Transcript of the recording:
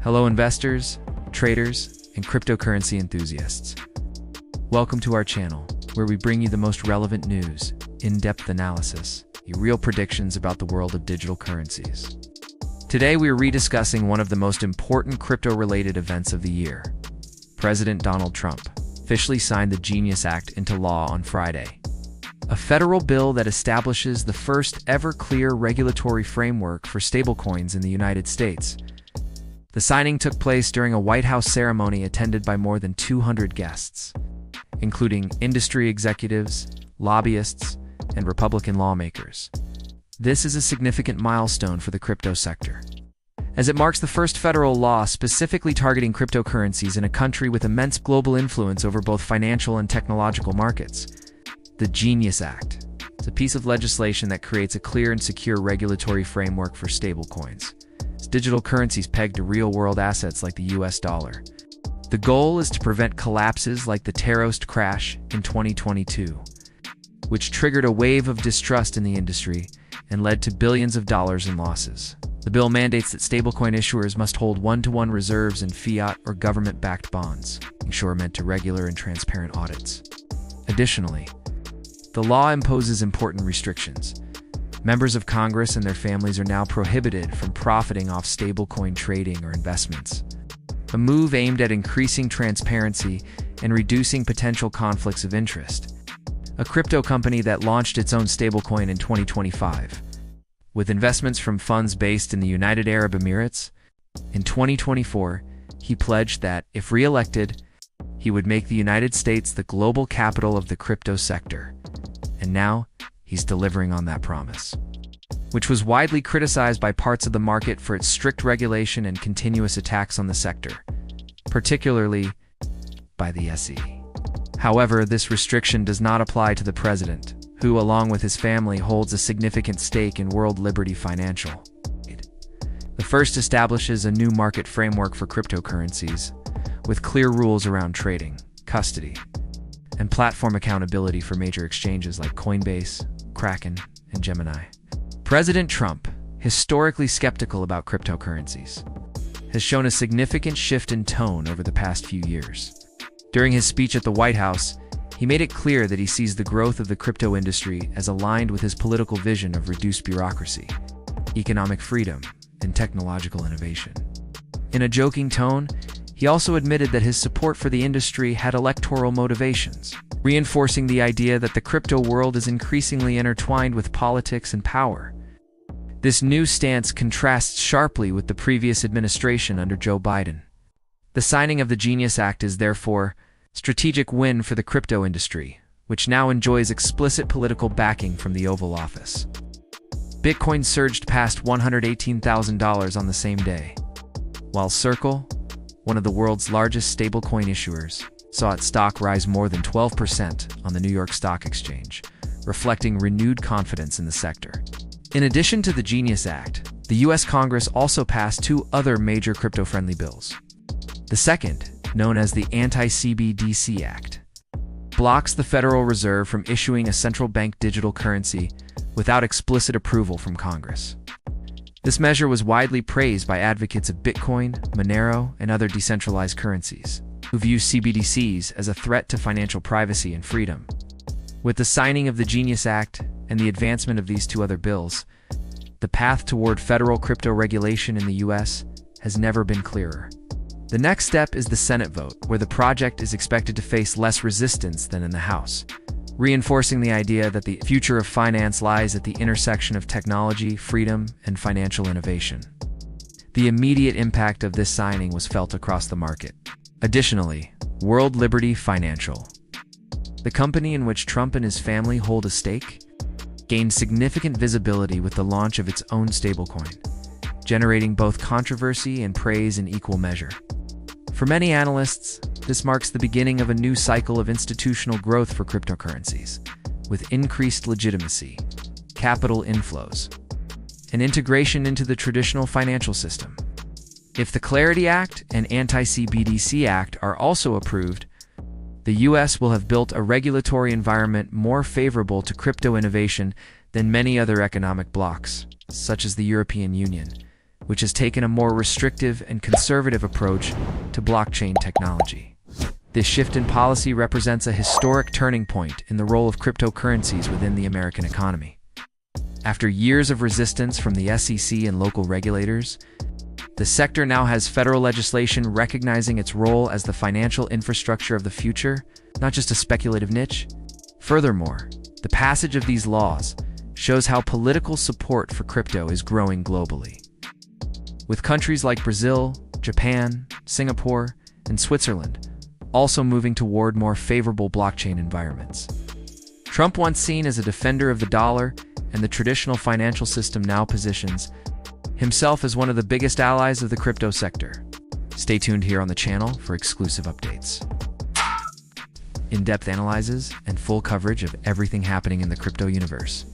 Hello investors, traders, and cryptocurrency enthusiasts. Welcome to our channel, where we bring you the most relevant news, in-depth analysis, and real predictions about the world of digital currencies. Today we are rediscussing one of the most important crypto-related events of the year. President Donald Trump officially signed the Genius Act into law on Friday, a federal bill that establishes the first ever clear regulatory framework for stablecoins in the United States. The signing took place during a White House ceremony attended by more than 200 guests, including industry executives, lobbyists, and Republican lawmakers. This is a significant milestone for the crypto sector, as it marks the first federal law specifically targeting cryptocurrencies in a country with immense global influence over both financial and technological markets. The Genius Act is a piece of legislation that creates a clear and secure regulatory framework for stablecoins, digital currencies pegged to real-world assets like the US dollar. The goal is to prevent collapses like the Terros crash in 2022, which triggered a wave of distrust in the industry and led to billions of dollars in losses. The bill mandates that stablecoin issuers must hold one-to-one reserves in fiat or government-backed bonds, meant to regular and transparent audits. Additionally, the law imposes important restrictions. Members of Congress and their families are now prohibited from profiting off stablecoin trading or investments, a move aimed at increasing transparency and reducing potential conflicts of interest. A crypto company that launched its own stablecoin in 2025, with investments from funds based in the United Arab Emirates. In 2024, he pledged that, if re-elected, he would make the United States the global capital of the crypto sector. And now, he's delivering on that promise, which was widely criticized by parts of the market for its strict regulation and continuous attacks on the sector, particularly by the SEC. However, this restriction does not apply to the president, who, along with his family, holds a significant stake in World Liberty Financial. The first establishes a new market framework for cryptocurrencies, with clear rules around trading, custody, and platform accountability for major exchanges like Coinbase, Kraken, and Gemini. President Trump, historically skeptical about cryptocurrencies, has shown a significant shift in tone over the past few years. During his speech at the White House, he made it clear that he sees the growth of the crypto industry as aligned with his political vision of reduced bureaucracy, economic freedom, and technological innovation. In a joking tone, he also admitted that his support for the industry had electoral motivations, reinforcing the idea that the crypto world is increasingly intertwined with politics and power. This new stance contrasts sharply with the previous administration under Joe Biden. The signing of the Genius Act is therefore a strategic win for the crypto industry, which now enjoys explicit political backing from the Oval Office. Bitcoin surged past $118,000 on the same day, while Circle, one of the world's largest stablecoin issuers, saw its stock rise more than 12% on the New York Stock Exchange, reflecting renewed confidence in the sector. In addition to the Genius Act, the U.S. Congress also passed two other major crypto-friendly bills. The second, known as the Anti-CBDC Act, blocks the Federal Reserve from issuing a central bank digital currency without explicit approval from Congress. This measure was widely praised by advocates of Bitcoin, Monero, and other decentralized currencies, who view CBDCs as a threat to financial privacy and freedom. With the signing of the Genius Act and the advancement of these two other bills, the path toward federal crypto regulation in the U.S. has never been clearer. The next step is the Senate vote, where the project is expected to face less resistance than in the House, reinforcing the idea that the future of finance lies at the intersection of technology, freedom, and financial innovation. The immediate impact of this signing was felt across the market. Additionally, World Liberty Financial, the company in which Trump and his family hold a stake, gained significant visibility with the launch of its own stablecoin, generating both controversy and praise in equal measure. For many analysts, this marks the beginning of a new cycle of institutional growth for cryptocurrencies, with increased legitimacy, capital inflows, and integration into the traditional financial system. If the Clarity Act and Anti-CBDC Act are also approved, the U.S. will have built a regulatory environment more favorable to crypto innovation than many other economic blocs, such as the European Union, which has taken a more restrictive and conservative approach to blockchain technology. This shift in policy represents a historic turning point in the role of cryptocurrencies within the American economy. After years of resistance from the SEC and local regulators, the sector now has federal legislation recognizing its role as the financial infrastructure of the future, not just a speculative niche. Furthermore, the passage of these laws shows how political support for crypto is growing globally. With countries like Brazil, Japan, Singapore, and Switzerland also moving toward more favorable blockchain environments. Trump, once seen as a defender of the dollar and the traditional financial system, now positions himself as one of the biggest allies of the crypto sector. Stay tuned here on the channel for exclusive updates, in-depth analyses, and full coverage of everything happening in the crypto universe.